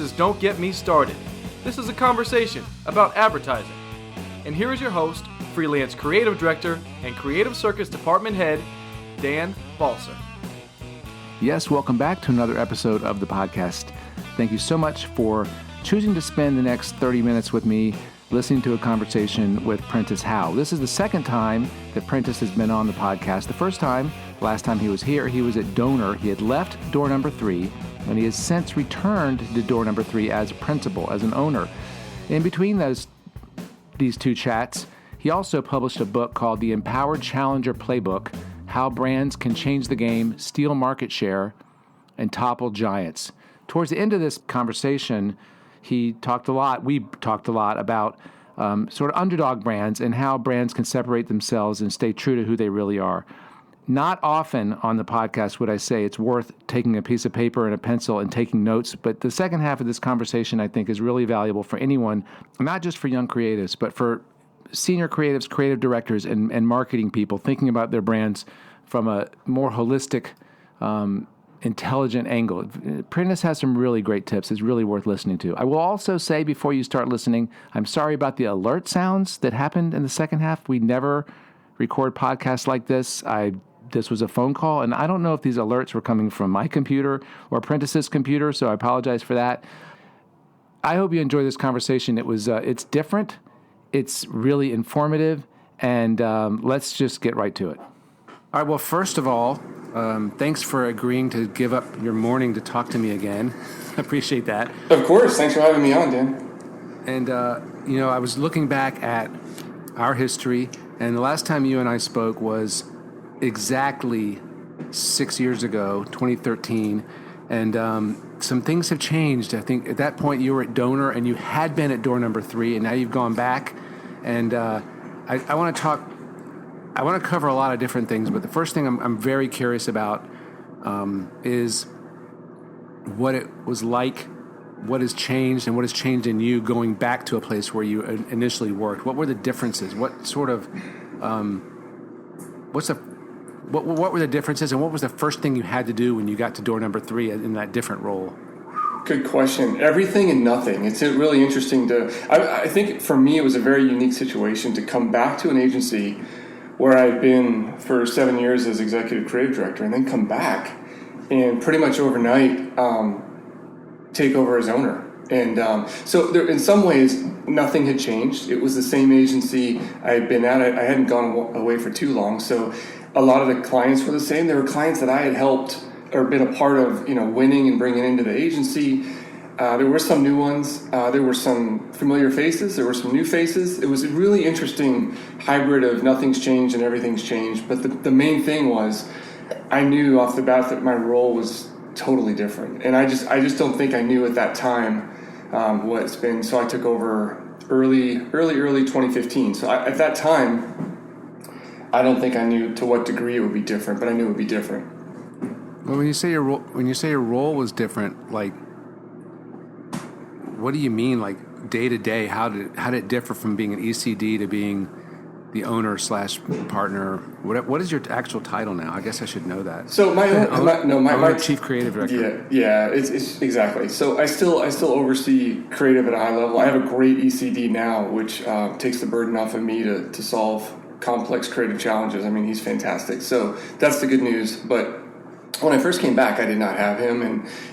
Expenses don't get me started. This is a conversation about advertising. And here is your host, freelance creative director and creative circus department head, Dan Balser. Yes, welcome back to another episode of the podcast. Thank you so much for choosing to spend the next 30 minutes with me listening to a conversation with Prentice Howe. This is the second time that Prentice has been on the podcast. The first time, last time he was here, he was at Donor. He had left door number 3, and he has since returned to door number 3 as a principal, as an owner. In between these two chats, he also published a book called The Empowered Challenger Playbook: How Brands Can Change the Game, Steal Market Share, and Topple Giants. Towards the end of this conversation, we talked a lot about sort of underdog brands and how brands can separate themselves and stay true to who they really are. Not often on the podcast would I say it's worth taking a piece of paper and a pencil and taking notes, but the second half of this conversation I think is really valuable for anyone, not just for young creatives, but for senior creatives, creative directors, and marketing people thinking about their brands from a more holistic, intelligent angle. Prentice has some really great tips. It's really worth listening to. I will also say before you start listening, I'm sorry about the alert sounds that happened in the second half. We never record podcasts like this. This was a phone call, and I don't know if these alerts were coming from my computer or Prentice's computer, so I apologize for that. I hope you enjoy this conversation. It's different. It's really informative, and let's just get right to it. All right, well, first of all, thanks for agreeing to give up your morning to talk to me again. I appreciate that. Of course. Thanks for having me on, Dan. And, I was looking back at our history, and the last time you and I spoke was exactly 6 years ago, 2013, and some things have changed. I think at that point you were at Donor, and you had been at door number 3, and now you've gone back, and I want to cover a lot of different things, but the first thing I'm very curious about is what it was like, what has changed, and what has changed in you going back to a place where you initially worked. What were the differences? What sort of what were the differences, and what was the first thing you had to do when you got to door number 3 in that different role? Good question. Everything and nothing. It's really interesting I think for me it was a very unique situation to come back to an agency where I'd been for 7 years as executive creative director, and then come back and pretty much overnight take over as owner. And so there, in some ways, nothing had changed. It was the same agency I had been at. I hadn't gone away for too long, so a lot of the clients were the same. There were clients that I had helped or been a part of, winning and bringing into the agency. There were some new ones. There were some familiar faces. There were some new faces. It was a really interesting hybrid of nothing's changed and everything's changed. But the main thing was I knew off the bat that my role was totally different. And I just don't think I knew at that time what it's been. So I took over early 2015. So at that time, I don't think I knew to what degree it would be different, but I knew it would be different. Well, when you say your role was different, like, what do you mean, like day to day? How did it differ from being an ECD to being the owner / partner? What is your actual title now? I guess I should know that. So my chief creative director. Yeah, it's exactly. So I still oversee creative at a high level. I have a great ECD now, which takes the burden off of me to solve complex creative challenges. I mean, he's fantastic. So that's the good news. But when I first came back, I did not have him,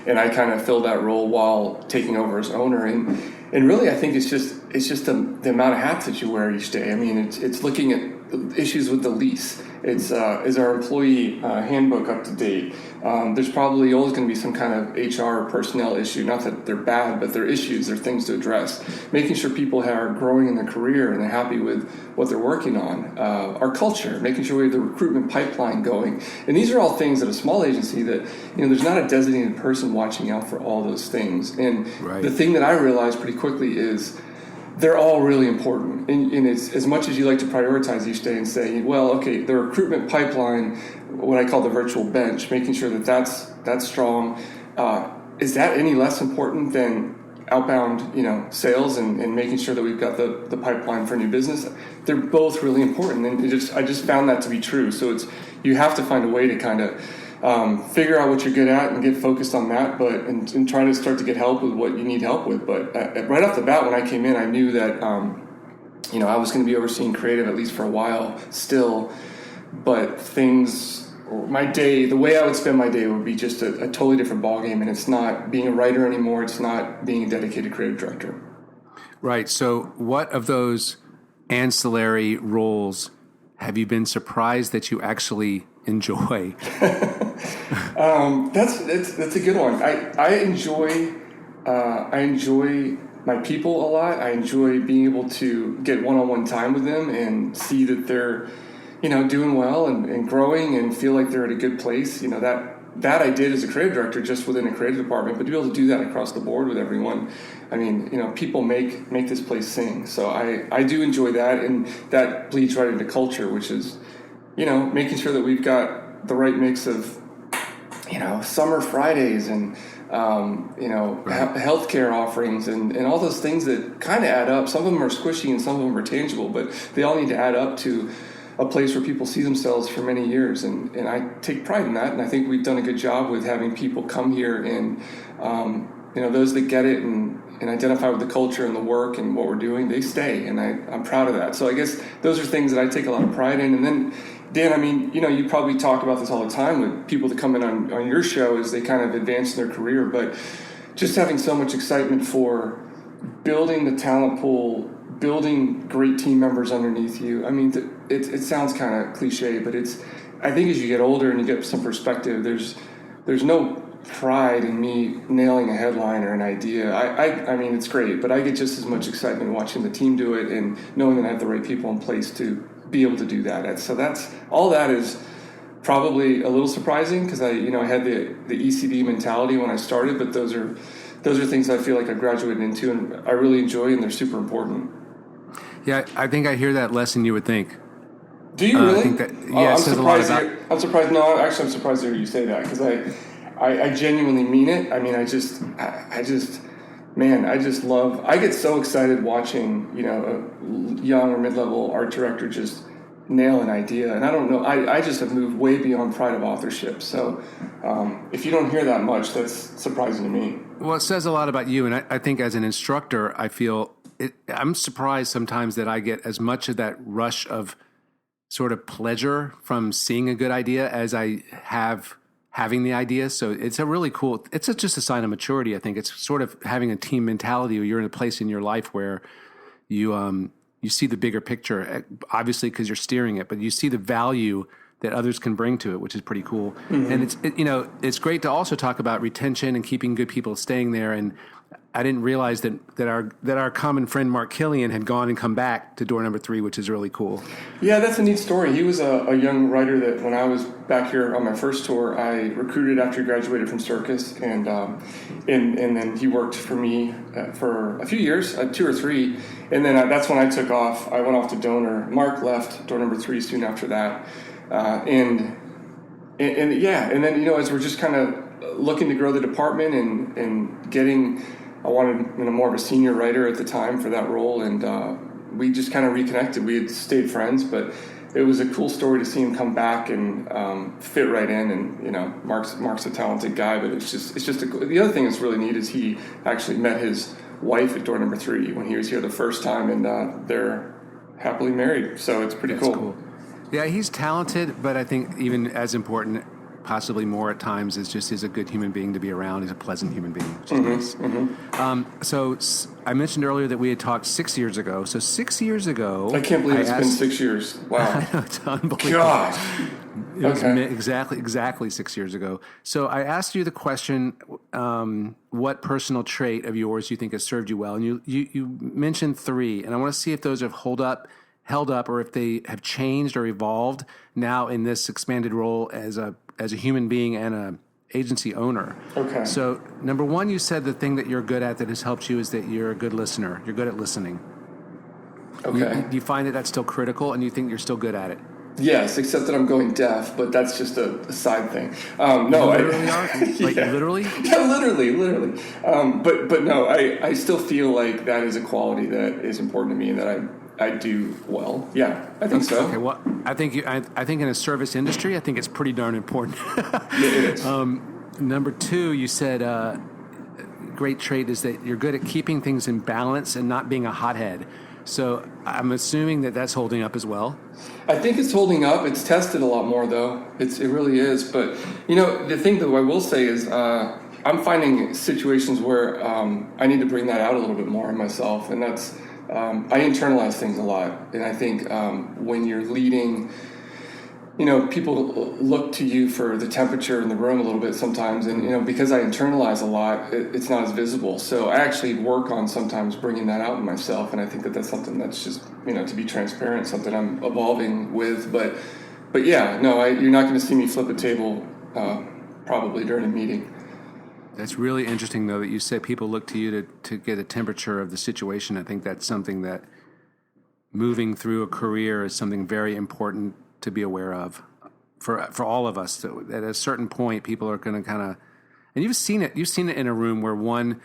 and I kind of filled that role while taking over as owner. And really, I think it's just the amount of hats that you wear each day. I mean, it's looking at issues with the lease. It's is our employee handbook up to date? There's probably always going to be some kind of HR or personnel issue. Not that they're bad, but they're issues. They're things to address. Making sure people are growing in their career and they're happy with what they're working on. Our culture, making sure we have the recruitment pipeline going. And these are all things at a small agency that, there's not a designated person watching out for all those things. And right. The thing that I realized pretty quickly is they're all really important. And it's, as much as you like to prioritize each day and say, well, okay, the recruitment pipeline, what I call the virtual bench, making sure that that's strong. Is that any less important than outbound, sales and making sure that we've got the pipeline for new business? They're both really important, and I just found that to be true. So you have to find a way to kind of figure out what you're good at and get focused on that, but and try to start to get help with what you need help with. But right off the bat, when I came in, I knew that I was going to be overseeing creative at least for a while still, but the way I would spend my day would be just a totally different ballgame, and it's not being a writer anymore. It's not being a dedicated creative director. Right. So what of those ancillary roles have you been surprised that you actually enjoy? That's a good one. I enjoy my people a lot. I enjoy being able to get one-on-one time with them and see that they're doing well and growing and feel like they're at a good place. That I did as a creative director just within a creative department, but to be able to do that across the board with everyone, people make this place sing. So I do enjoy that, and that bleeds right into culture, which is, making sure that we've got the right mix of, summer Fridays and, healthcare offerings and all those things that kind of add up. Some of them are squishy and some of them are tangible, but they all need to add up to a place where people see themselves for many years, and I take pride in that, and I think we've done a good job with having people come here and those that get it and identify with the culture and the work and what we're doing, they stay, and I'm proud of that. So I guess those are things that I take a lot of pride in. And then Dan, you probably talk about this all the time with people that come in on your show as they kind of advance in their career, but just having so much excitement for building the talent pool, building great team members underneath you. It sounds kind of cliche, but I think as you get older and you get some perspective, there's no pride in me nailing a headline or an idea. It's great, but I get just as much excitement watching the team do it and knowing that I have the right people in place to be able to do that. So that is probably a little surprising because I had the ECD mentality when I started, but those are things I feel like I graduated into and I really enjoy, and they're super important. Yeah, I think I hear that less than you would think. Do you really? I think that, yeah, I'm surprised. I'm surprised. No, actually, I'm surprised to hear you say that because I genuinely mean it. I just love. I get so excited watching a young or mid-level art director just nail an idea, and I don't know. I just have moved way beyond pride of authorship. So if you don't hear that much, that's surprising to me. Well, it says a lot about you, and I think as an instructor, I feel. I'm surprised sometimes that I get as much of that rush of sort of pleasure from seeing a good idea as I have having the idea. So it's a really cool, it's just a sign of maturity. I think it's sort of having a team mentality where you're in a place in your life where you see the bigger picture, obviously because you're steering it, but you see the value that others can bring to it, which is pretty cool. Mm-hmm. And it's great to also talk about retention and keeping good people staying there. And I didn't realize that our common friend Mark Killian had gone and come back to door number 3, which is really cool. Yeah, that's a neat story. He was a young writer that when I was back here on my first tour, I recruited after he graduated from Circus, and then he worked for me for a few years, 2 or 3, and then that's when I took off. I went off to Donor. Mark left door number 3 soon after that, and then as we're just kind of looking to grow the department and getting. I wanted more of a senior writer at the time for that role, and we just kind of reconnected. We had stayed friends, but it was a cool story to see him come back and fit right in. And Mark's a talented guy, but it's just the other thing that's really neat is he actually met his wife at door number 3 when he was here the first time, and they're happily married. So it's pretty cool. Yeah, he's talented, but I think even as important. Possibly more at times is a good human being to be around. He's a pleasant human being, which is nice. Mm-hmm. So I mentioned earlier that we had talked 6 years ago. So 6 years ago, I can't believe it's been 6 years. Wow, I know, it's unbelievable. God, it was exactly 6 years ago. So I asked you the question, what personal trait of yours you think has served you well, and you mentioned 3, and I want to see if those have held up, or if they have changed or evolved now in this expanded role as a human being and a agency owner. Okay. So number 1, you said the thing that you're good at that has helped you is that you're a good listener. You're good at listening. Okay. You find that that's still critical, and you think you're still good at it? Yes, except that I'm going deaf, but that's just a side thing. No, you literally are? Like yeah. Literally? Yeah, literally. But no, I still feel like that is a quality that is important to me and that I do well. Yeah, I think so. Okay, well, I think in a service industry, I think it's pretty darn important. It is. Number two, you said great trait is that you're good at keeping things in balance and not being a hothead. So I'm assuming that that's holding up as well. I think it's holding up. It's tested a lot more, though. It really is. But, the thing that I will say is I'm finding situations where I need to bring that out a little bit more in myself. And that's, I internalize things a lot. And I think when you're leading, people look to you for the temperature in the room a little bit sometimes. And, because I internalize a lot, it's not as visible. So I actually work on sometimes bringing that out in myself. And I think that that's something that's just, to be transparent, something I'm evolving with. But yeah, no, you're not going to see me flip a table probably during a meeting. That's really interesting, though, that you said people look to you to get a temperature of the situation. I think that's something that moving through a career is something very important to be aware of for all of us. So at a certain point, people are going to kind of, and you've seen it in a room where one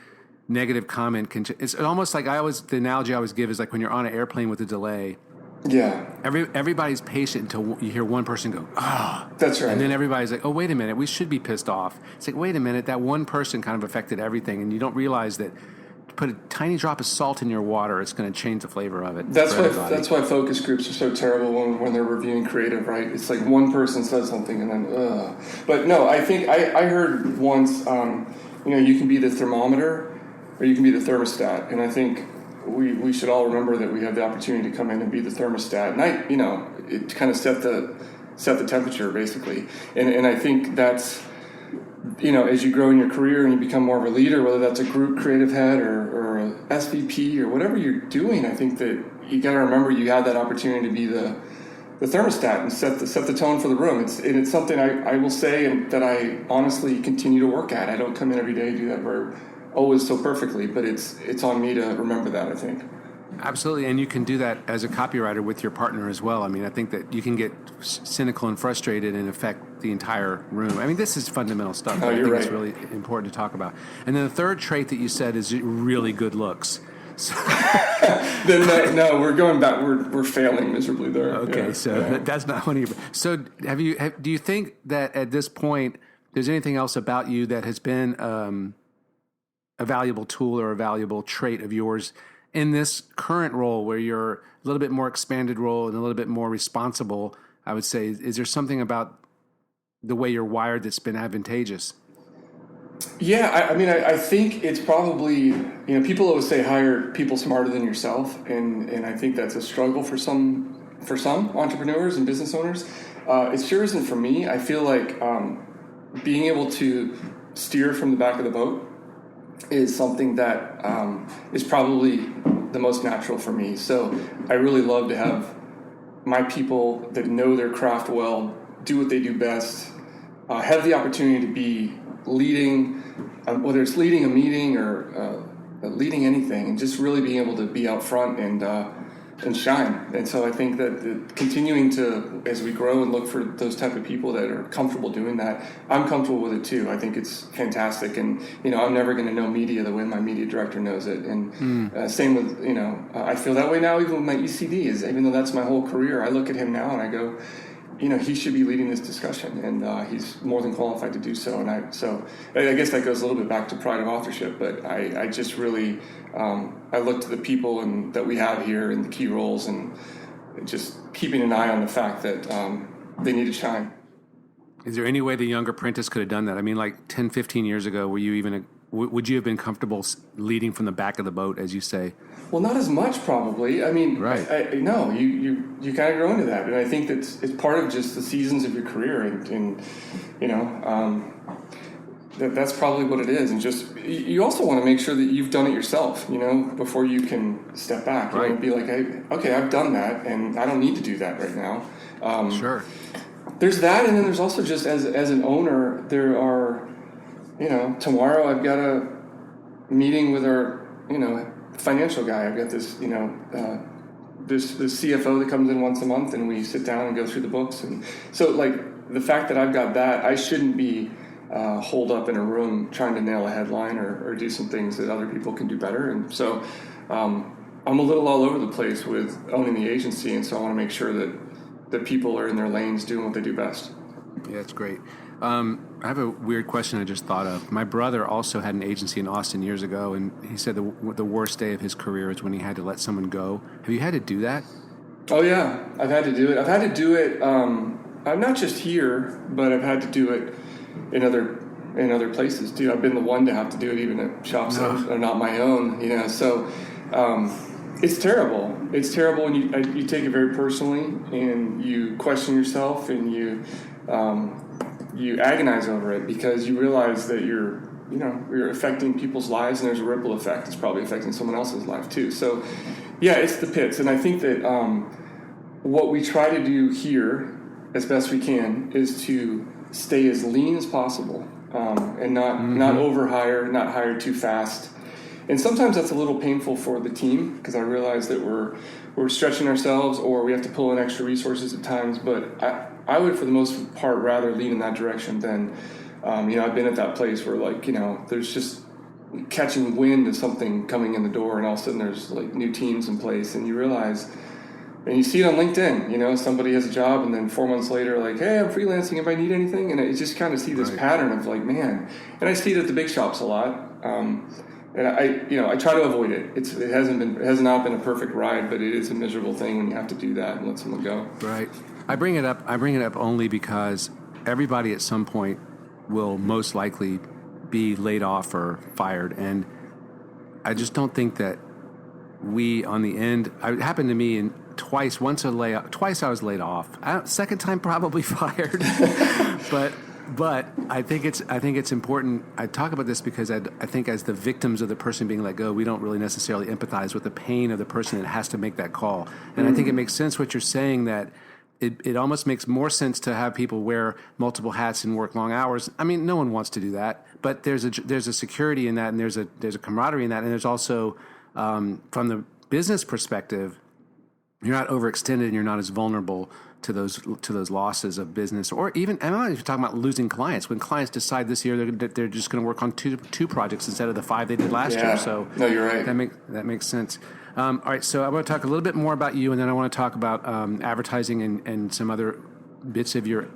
negative comment can, it's almost like the analogy I always give is like when you're on an airplane with a delay. Yeah. Everybody's patient until you hear one person go, ah. Oh. That's right. And then everybody's like, oh, wait a minute, we should be pissed off. It's like, wait a minute, that one person kind of affected everything, and you don't realize that to put a tiny drop of salt in your water, it's going to change the flavor of it. That's why focus groups are so terrible when they're reviewing creative, right? It's like one person says something and then, But no, I think I heard once, you can be the thermometer or you can be the thermostat, and I think we should all remember that we have the opportunity to come in and be the thermostat, and it kind of set the temperature basically, and I think that's as you grow in your career and you become more of a leader, whether that's a group creative head or a SVP or whatever you're doing, I think that you got to remember you have that opportunity to be the thermostat and set the tone for the room. It's something I will say and that I honestly continue to work at. I don't come in every day and do that very always so perfectly, but it's on me to remember that, I think. Absolutely, and you can do that as a copywriter with your partner as well. I mean, I think that you can get cynical and frustrated and affect the entire room. I mean, this is fundamental stuff. Oh, I think right. it's really important to talk about. And then the third trait that you said is really good looks. So no, we're going back. We're failing miserably there. Okay, yeah. That's not one of you. So do you think that at this point there's anything else about you that has been a valuable tool or a valuable trait of yours in this current role where you're a little bit more expanded role and a little bit more responsible? I would say, is there something about the way you're wired that's been advantageous? Yeah, I think it's probably, people always say hire people smarter than yourself, and I think that's a struggle for some entrepreneurs and business owners. It sure isn't for me. I feel like being able to steer from the back of the boat is something that is probably the most natural for me. So I really love to have my people that know their craft well, do what they do best, have the opportunity to be leading, whether it's leading a meeting or leading anything, and just really being able to be out front and shine. And so I think that continuing to, as we grow and look for those type of people that are comfortable doing that, I'm comfortable with it too. I think it's fantastic. And, I'm never going to know media the way my media director knows it. And same with, I feel that way now even with my ECD, even though that's my whole career. I look at him now and I go, he should be leading this discussion, and he's more than qualified to do so. And I guess that goes a little bit back to pride of authorship, but I just really, I look to the people that we have here in the key roles, and just keeping an eye on the fact that they need to shine. Is there any way the younger Prentice could have done that? I mean, like 10, 15 years ago, would you have been comfortable leading from the back of the boat, as you say? Well, not as much, probably. I mean, right. No, you kind of grow into that, and I think it's part of just the seasons of your career, and that's probably what it is. And just you also want to make sure that you've done it yourself, before you can step back. Right. And be like, okay, I've done that, and I don't need to do that right now. Sure. There's that, and then there's also just as an owner, there are, tomorrow I've got a meeting with our, financial guy. I've got this, this CFO that comes in once a month, and we sit down and go through the books. And so, like, the fact that I've got that, I shouldn't be holed up in a room trying to nail a headline or do some things that other people can do better. And so, I'm a little all over the place with owning the agency, and so I want to make sure that people are in their lanes doing what they do best. Yeah, that's great. I have a weird question I just thought of. My brother also had an agency in Austin years ago, and he said the worst day of his career is when he had to let someone go. Have you had to do that? Oh yeah, I've had to do it. I've had to do it. I'm not just here, but I've had to do it in other places too. I've been the one to have to do it even at shops that are not my own. So it's terrible. It's terrible, and you take it very personally, and you question yourself, and you agonize over it because you realize that you're affecting people's lives, and there's a ripple effect. It's probably affecting someone else's life too. So yeah, it's the pits, and I think that what we try to do here as best we can is to stay as lean as possible, and not overhire, not hire too fast. And sometimes that's a little painful for the team because I realize that we're stretching ourselves, or we have to pull in extra resources at times. But I would, for the most part, rather lean in that direction than, I've been at that place where there's just catching wind of something coming in the door, and all of a sudden there's like new teams in place, and you realize, and you see it on LinkedIn, somebody has a job, and then 4 months later, like, hey, I'm freelancing, if I need anything, and I just kind of see this pattern of like, man, and I see it at the big shops a lot. And I try to avoid it. It has not been a perfect ride, but it is a miserable thing when you have to do that and let someone go. Right. I bring it up only because everybody at some point will most likely be laid off or fired, and I just don't think that we on the end. It happened to me twice. Twice I was laid off. Second time probably fired, But I think it's important. I talk about this because I think as the victims of the person being let go, we don't really necessarily empathize with the pain of the person that has to make that call. And I think it makes sense what you're saying, that it almost makes more sense to have people wear multiple hats and work long hours. I mean, no one wants to do that, but there's a security in that, and there's a camaraderie in that, and there's also from the business perspective, you're not overextended and you're not as vulnerable to those losses of business, or even, I don't know if you're talking about losing clients. When clients decide this year they're just going to work on two projects instead of the 5 they did last year. So no, you're right. That makes sense. All right, so I want to talk a little bit more about you, and then I want to talk about advertising and some other bits of your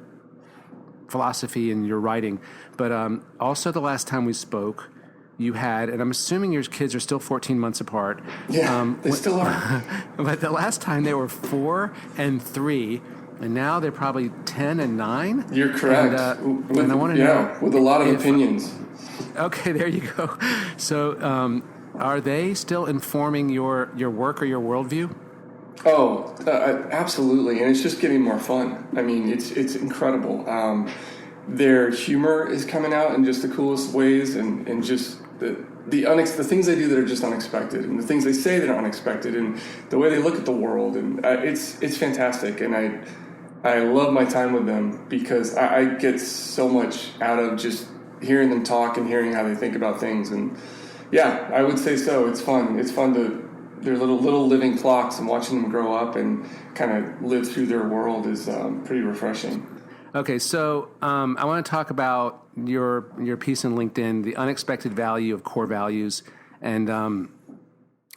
philosophy and your writing. But also, the last time we spoke, you had, and I'm assuming your kids are still 14 months apart. Yeah, they still are. But the last time they were 4 and 3, and now they're probably 10 and 9. You're correct. And I want to know, with a lot of opinions. Okay, there you go. So, are they still informing your work or your worldview? Oh, absolutely, and it's just getting more fun. I mean, it's incredible. Their humor is coming out in just the coolest ways, and just the things they do that are just unexpected, and the things they say that are unexpected, and the way they look at the world, and it's fantastic. And I love my time with them because I get so much out of just hearing them talk and hearing how they think about things. And yeah, I would say so. It's fun. It's fun to, they're little living clocks, and watching them grow up and kind of live through their world is pretty refreshing. Okay, so I want to talk about your piece in LinkedIn, the unexpected value of core values. And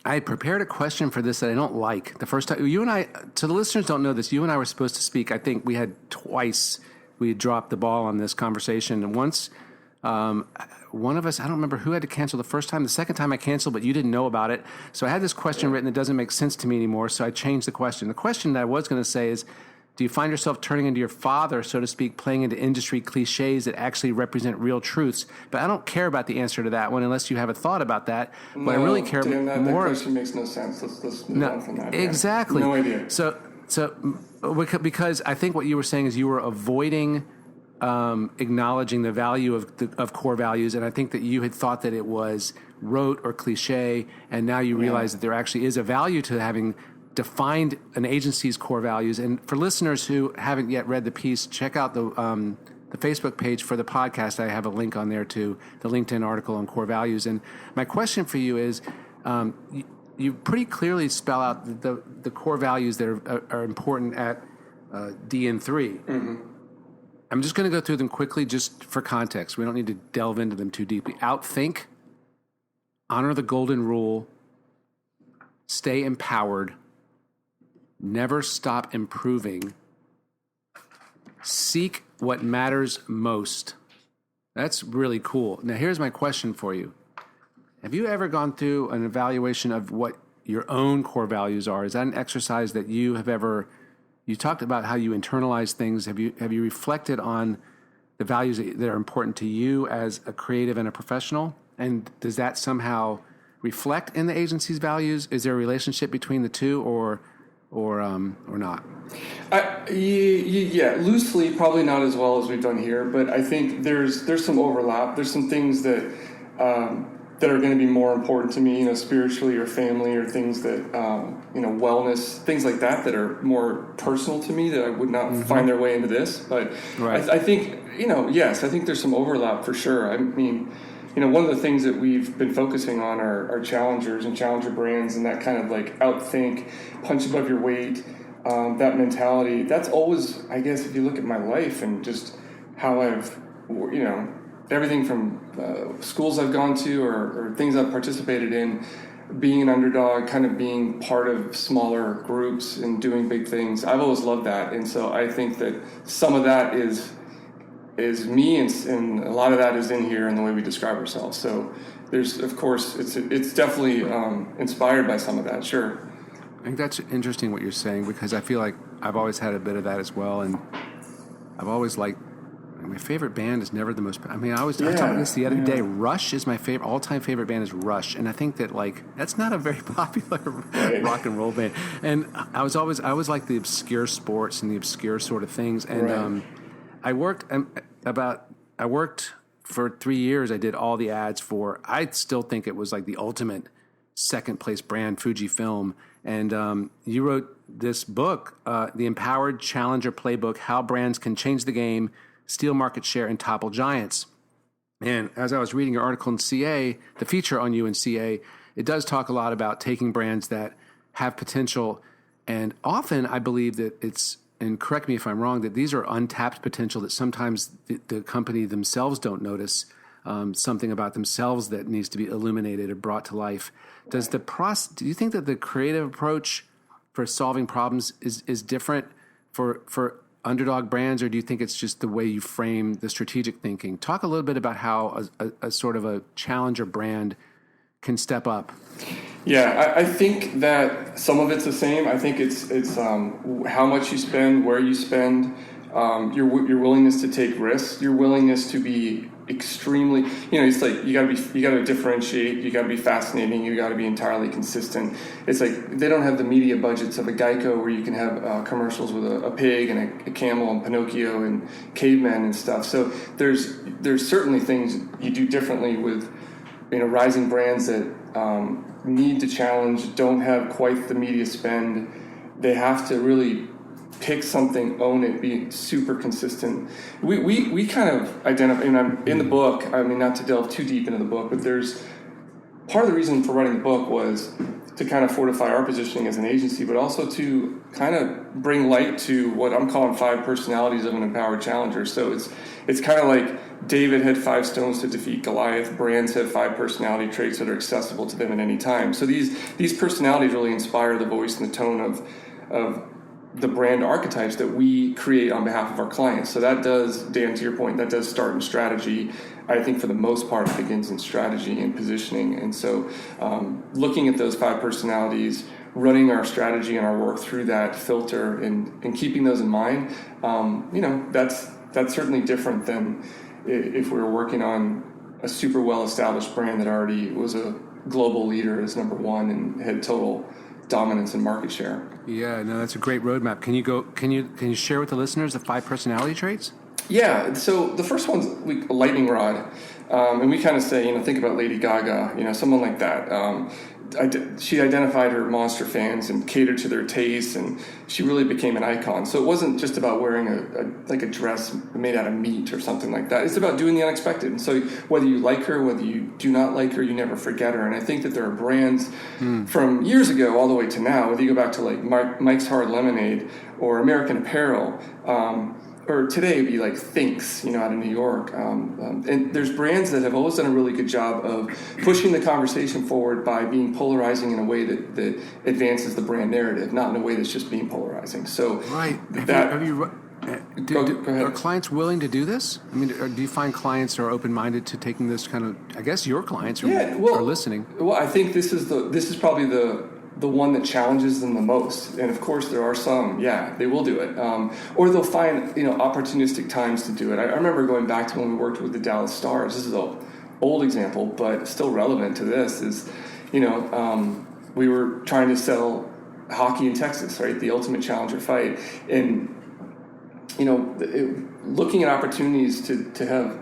I had prepared a question for this that I don't like. The first time, you and I, so the listeners don't know this, you and I were supposed to speak. I think we had dropped the ball on this conversation. And once, one of us, I don't remember who had to cancel the first time. The second time I canceled, but you didn't know about it. So I had this question written that doesn't make sense to me anymore, so I changed the question. The question that I was going to say is, do you find yourself turning into your father, so to speak, playing into industry cliches that actually represent real truths? But I don't care about the answer to that one unless you have a thought about that. What I really care Dan, more... That question makes no sense. Let's move on from that. Exactly. No idea. So because I think what you were saying is you were avoiding acknowledging the value of core values, and I think that you had thought that it was rote or cliche, and now you realize that there actually is a value to having defined an agency's core values. And for listeners who haven't yet read the piece, check out the Facebook page for the podcast. I have a link on there to the LinkedIn article on core values. And my question for you is, you pretty clearly spell out the core values that are important at DN3. Mm-hmm. I'm just going to go through them quickly just for context. We don't need to delve into them too deeply. Outthink, honor the golden rule, stay empowered, never stop improving, seek what matters most. That's really cool. Now, here's my question for you. Have you ever gone through an evaluation of what your own core values are? Is that an exercise that you have ever, you talked about how you internalize things. Have you reflected on the values that are important to you as a creative and a professional? And does that somehow reflect in the agency's values? Is there a relationship between the two or not? Yeah, loosely, probably not as well as we've done here, but I think there's some overlap. There's some things that that are going to be more important to me, spiritually or family or things that, wellness, things like that are more personal to me that I would not find their way into this. But right. I think, yes, I think there's some overlap for sure. I mean, one of the things that we've been focusing on are challengers and challenger brands and that kind of like outthink, punch above your weight, that mentality. That's always, I guess, if you look at my life and just how I've, everything from schools I've gone to or things I've participated in, being an underdog, kind of being part of smaller groups and doing big things. I've always loved that. And so I think that some of that is me and a lot of that is in here in the way we describe ourselves. So there's, of course, it's definitely inspired by some of that, sure. I think that's interesting what you're saying because I feel like I've always had a bit of that as well. And I've always liked, my favorite band is never the most. I mean, I talked about this the other day. Rush is my favorite, all-time favorite band is Rush, and I think that that's not a very popular rock and roll band. And I always like the obscure sports and the obscure sort of things. And I worked for 3 years. I did all the ads for. I still think it was like the ultimate second place brand, Fujifilm. And you wrote this book, The Empowered Challenger Playbook: How Brands Can Change the Game, Steal Market Share, and Topple Giants. And as I was reading your article in CA, the feature on you in CA, it does talk a lot about taking brands that have potential. And often I believe that it's, and correct me if I'm wrong, that these are untapped potential that sometimes the company themselves don't notice, something about themselves that needs to be illuminated or brought to life. Do you think that the creative approach for solving problems is different for underdog brands, or do you think it's just the way you frame the strategic thinking? Talk a little bit about how a sort of a challenger brand can step up. Yeah, I think that some of it's the same. I think it's how much you spend, where you spend, your willingness to take risks, your willingness to be extremely, it's like you got to differentiate, you got to be fascinating, you got to be entirely consistent. It's like they don't have the media budgets of a Geico where you can have commercials with a pig and a camel and Pinocchio and cavemen and stuff. So there's certainly things you do differently with rising brands that need to challenge, don't have quite the media spend. They have to really pick something, own it, be super consistent. We kind of identify, and I'm in the book, I mean, not to delve too deep into the book, but there's part of the reason for writing the book was to kind of fortify our positioning as an agency, but also to kind of bring light to what I'm calling 5 personalities of an empowered challenger. So it's kind of like David had 5 stones to defeat Goliath. Brands have 5 personality traits that are accessible to them at any time. So these personalities really inspire the voice and the tone of the brand archetypes that we create on behalf of our clients. So that does, Dan, to your point, that does start in strategy. I think for the most part it begins in strategy and positioning. And so looking at those 5 personalities, running our strategy and our work through that filter and keeping those in mind, that's certainly different than if we were working on a super well-established brand that already was a global leader as number 1 and had total dominance in market share. Yeah, no, that's a great roadmap. Can you share with the listeners the 5 personality traits? Yeah, so the first one's a lightning rod, and we kind of say, think about Lady Gaga, someone like that. She identified her monster fans and catered to their tastes, and she really became an icon. So it wasn't just about wearing a dress made out of meat or something like that. It's about doing the unexpected. And so whether you like her, whether you do not like her, you never forget her. And I think that there are brands from years ago all the way to now, whether you go back to like Mike's Hard Lemonade or American Apparel, or today it'd be like Thinks, out of New York. And there's brands that have always done a really good job of pushing the conversation forward by being polarizing in a way that advances the brand narrative, not in a way that's just being polarizing. So right. Go ahead. Are clients willing to do this? I mean, do you find clients are open-minded to taking this kind of? I guess your clients are listening. Well, I think this is probably the one that challenges them the most. And of course, there are some, they will do it, or they'll find opportunistic times to do it. I remember going back to when we worked with the Dallas Stars. This is an old example, but still relevant to this. Is we were trying to sell hockey in Texas, right? The Ultimate Challenger fight, and looking at opportunities to have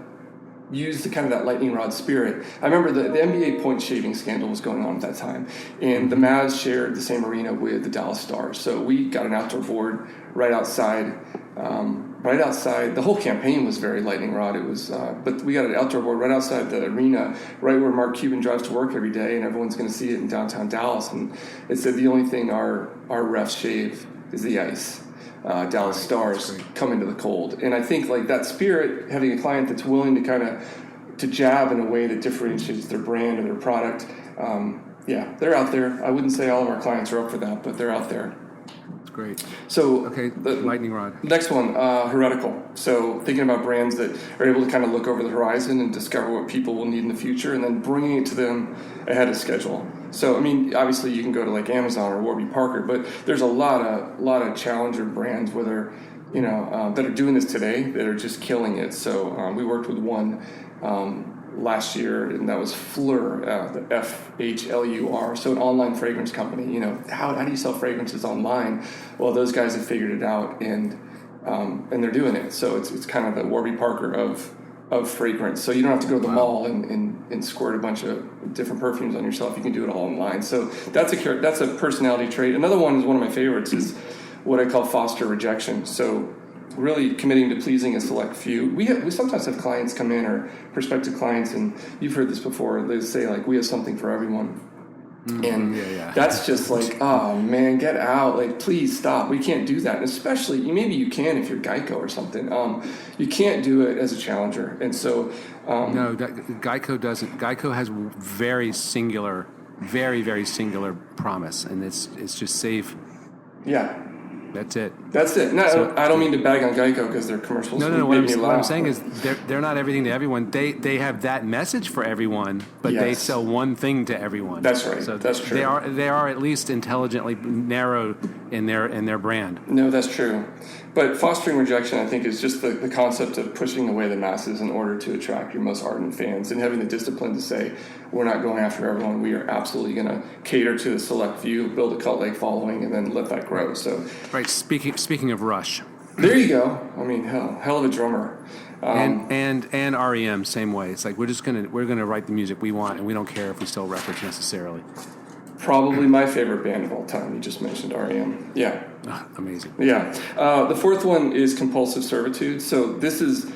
used the kind of that lightning rod spirit. I remember the NBA point shaving scandal was going on at that time, and the Mavs shared the same arena with the Dallas Stars. So we got an outdoor board right outside. The whole campaign was very lightning rod. It was, but we got an outdoor board right outside the arena, right where Mark Cuban drives to work every day, and everyone's going to see it in downtown Dallas. And it said the only thing our refs shave is the ice. Dallas Stars come into the cold. And I think like that spirit, having a client that's willing to kind of to jab in a way that differentiates their brand or their product, they're out there. I wouldn't say all of our clients are up for that, but they're out there. That's great. So the lightning rod. Next one, heretical. So thinking about brands that are able to kind of look over the horizon and discover what people will need in the future, and then bringing it to them ahead of schedule. So, I mean, obviously you can go to like Amazon or Warby Parker, but there's a lot of challenger brands, whether, that are doing this today, that are just killing it. So we worked with one last year, and that was Fleur, the FHLUR, so an online fragrance company. How do you sell fragrances online? Well, those guys have figured it out, and they're doing it. So it's kind of the Warby Parker of fragrance. So you don't have to go to the mall and squirt a bunch of different perfumes on yourself. You can do it all online. So that's a personality trait. Another one is one of my favorites is what I call foster rejection. So really committing to pleasing a select few. We sometimes have clients come in, or prospective clients, and you've heard this before. They say like, we have something for everyone. And that's just like, oh man, get out! Like, please stop. We can't do that. And especially, maybe you can if you're Geico or something. You can't do it as a challenger. And so, no, Geico doesn't. Geico has very very singular promise, and it's just save. Yeah. That's it. No, so, I don't mean to bag on Geico because their commercials. No. What I'm saying is they're not everything to everyone. They have that message for everyone, but they sell one thing to everyone. That's right. So that's true. They are at least intelligently narrow in their brand. No, that's true. But fostering rejection, I think, is just the concept of pushing away the masses in order to attract your most ardent fans, and having the discipline to say, we're not going after everyone. We are absolutely going to cater to the select few, build a cult-like following, and then let that grow. So, right. Speaking of Rush, there you go. I mean, hell of a drummer. And REM, same way. It's like we're gonna write the music we want, and we don't care if we sell records necessarily. Probably my favorite band of all time. You just mentioned REM. Yeah. Amazing. Yeah. The fourth one is compulsive servitude. So this is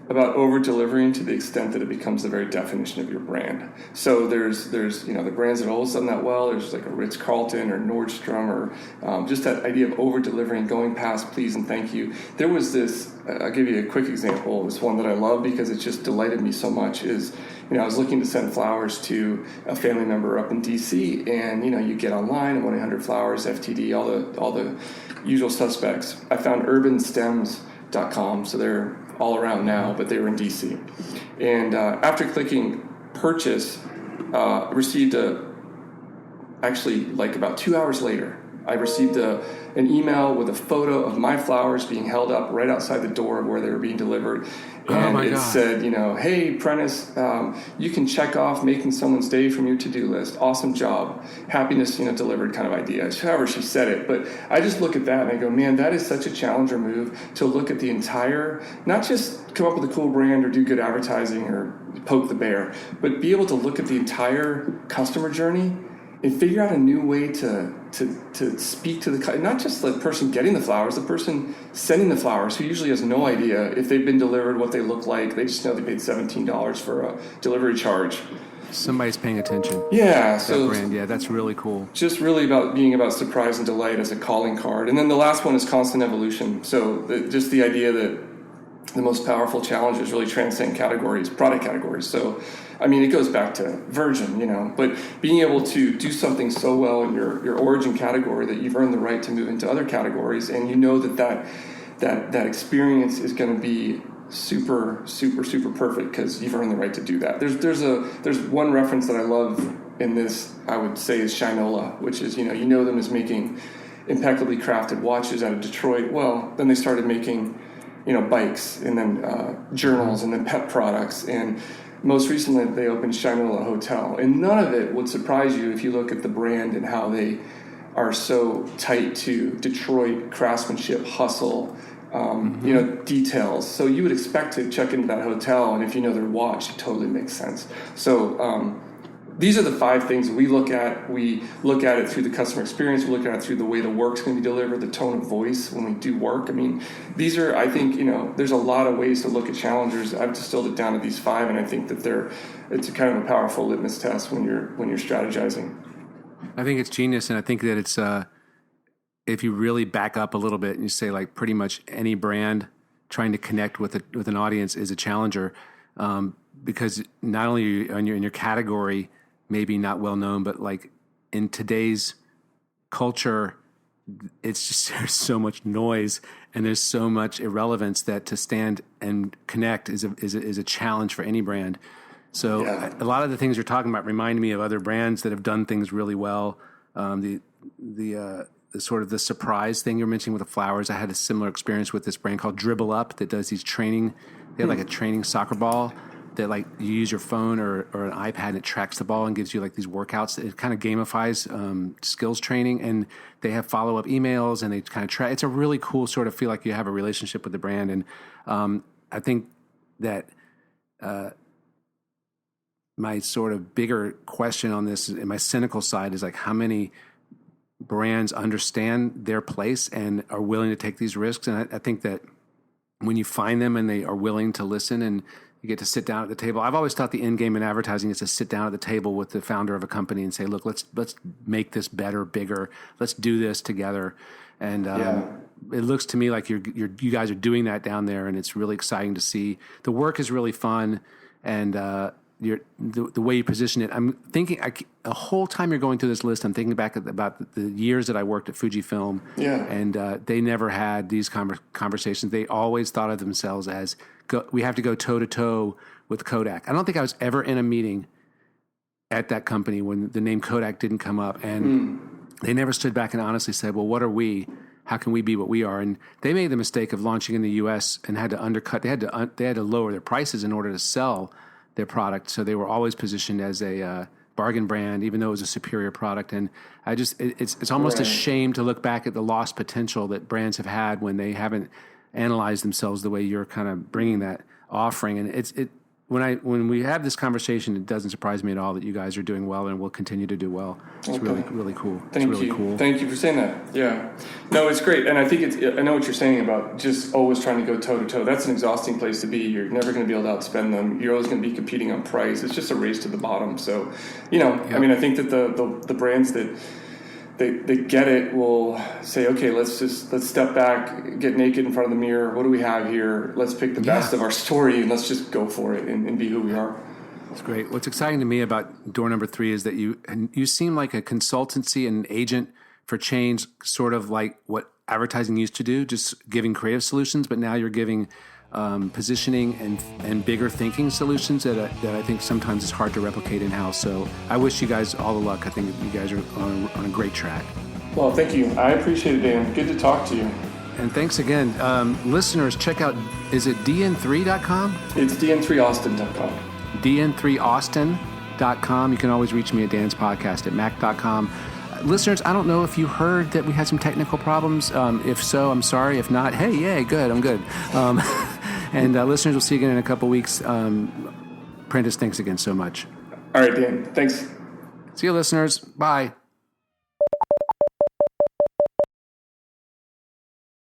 about over-delivering to the extent that it becomes the very definition of your brand. So there's the brands that have always done that well. There's like a Ritz-Carlton or Nordstrom, or just that idea of over-delivering, going past please and thank you. There was this, I'll give you a quick example. It was one that I love because it just delighted me so much is, I was looking to send flowers to a family member up in D.C., and, you get online, 1-800-Flowers, FTD, all the usual suspects. I found urbanstems.com, so they're all around now, but they were in DC. And after clicking purchase, received actually like about 2 hours later, I received an email with a photo of my flowers being held up right outside the door of where they were being delivered. And it said, hey, Prentice, you can check off making someone's day from your to-do list. Awesome job. Happiness, delivered kind of idea. However she said it. But I just look at that and I go, man, that is such a challenger move to look at the entire, not just come up with a cool brand or do good advertising or poke the bear, but be able to look at the entire customer journey and figure out a new way to speak to the, not just the person getting the flowers, the person sending the flowers, who usually has no idea if they've been delivered, what they look like. They just know they paid $17 for a delivery charge. Somebody's paying attention. Yeah. So brand, that's really cool. Just really about surprise and delight as a calling card. And then the last one is constant evolution. So just the idea that the most powerful challenges really transcend categories, product categories. So, I mean, it goes back to Virgin, but being able to do something so well in your origin category that you've earned the right to move into other categories, and that experience is going to be super, super, super perfect because you've earned the right to do that. There's one reference that I love in this, I would say, is Shinola, which is, them as making impeccably crafted watches out of Detroit. Well, then they started making, bikes, and then journals, and then pet products, and most recently they opened Shinola Hotel. And none of it would surprise you if you look at the brand and how they are so tight to Detroit craftsmanship, hustle, details. So you would expect to check into that hotel, and if you know their watch, it totally makes sense. So these are the 5 things we look at. We look at it through the customer experience. We look at it through the way the work's going to be delivered, the tone of voice when we do work. I mean, these are, I think, there's a lot of ways to look at challengers. I've distilled it down to these 5, and I think that it's a kind of a powerful litmus test when you're strategizing. I think it's genius, and I think that it's if you really back up a little bit and you say, like, pretty much any brand trying to connect with an audience is a challenger, because not only are you in your category maybe not well known, but like in today's culture, it's just, there's so much noise and there's so much irrelevance that to stand and connect is a challenge for any brand. So a lot of the things you're talking about remind me of other brands that have done things really well. The sort of the surprise thing you're mentioning with the flowers. I had a similar experience with this brand called Dribble Up that does these training. They have like a training soccer ball that, like, you use your phone or an iPad and it tracks the ball and gives you like these workouts. It kind of gamifies skills training, and they have follow-up emails, and they kind of track. It's a really cool sort of feel like you have a relationship with the brand. And I think that my sort of bigger question on this, and my cynical side, is like how many brands understand their place and are willing to take these risks. And I think that when you find them and they are willing to listen and you get to sit down at the table. I've always thought the end game in advertising is to sit down at the table with the founder of a company and say, look, let's make this better, bigger. Let's do this together. And it looks to me like you guys are doing that down there, and it's really exciting to see. The work is really fun, and the way you position it. I'm thinking the whole time you're going through this list, I'm thinking back about the years that I worked at Fujifilm, and they never had these conversations. They always thought of themselves as we have to go toe to toe with Kodak. I don't think I was ever in a meeting at that company when the name Kodak didn't come up, and they never stood back and honestly said, "Well, what are we? How can we be what we are?" And they made the mistake of launching in the U.S. and had to undercut. They had to lower their prices in order to sell their product. So they were always positioned as a bargain brand, even though it was a superior product. And it's almost a shame to look back at the lost potential that brands have had when they haven't analyzed themselves the way you're kind of bringing that offering. And when we have this conversation, it doesn't surprise me at all that you guys are doing well and will continue to do well. It's really, really cool. Thank you. Thank you for saying that. Yeah. No, it's great. And I think I know what you're saying about just always trying to go toe to toe. That's an exhausting place to be. You're never going to be able to outspend them. You're always going to be competing on price. It's just a race to the bottom. So, I mean, I think that the brands that they get it will say, okay, let's step back, get naked in front of the mirror. What do we have here? Let's pick the best of our story and let's just go for it and be who we are. That's great. What's exciting to me about door number 3 is that you seem like a consultancy and an agent for change, sort of like what advertising used to do, just giving creative solutions, but now you're giving positioning and bigger thinking solutions that I think sometimes is hard to replicate in-house. So I wish you guys all the luck. I think you guys are on a great track. Well, thank you. I appreciate it, Dan. Good to talk to you. And thanks again. Listeners, check out, is it dn3.com? It's dn3austin.com. dn3austin.com. You can always reach me at Dan's podcast at mac.com. Listeners, I don't know if you heard that we had some technical problems. If so, I'm sorry. If not, hey, yay, good, I'm good. And listeners, we'll see you again in a couple weeks. Prentice, thanks again so much. All right, Dan. Thanks. See you, listeners. Bye.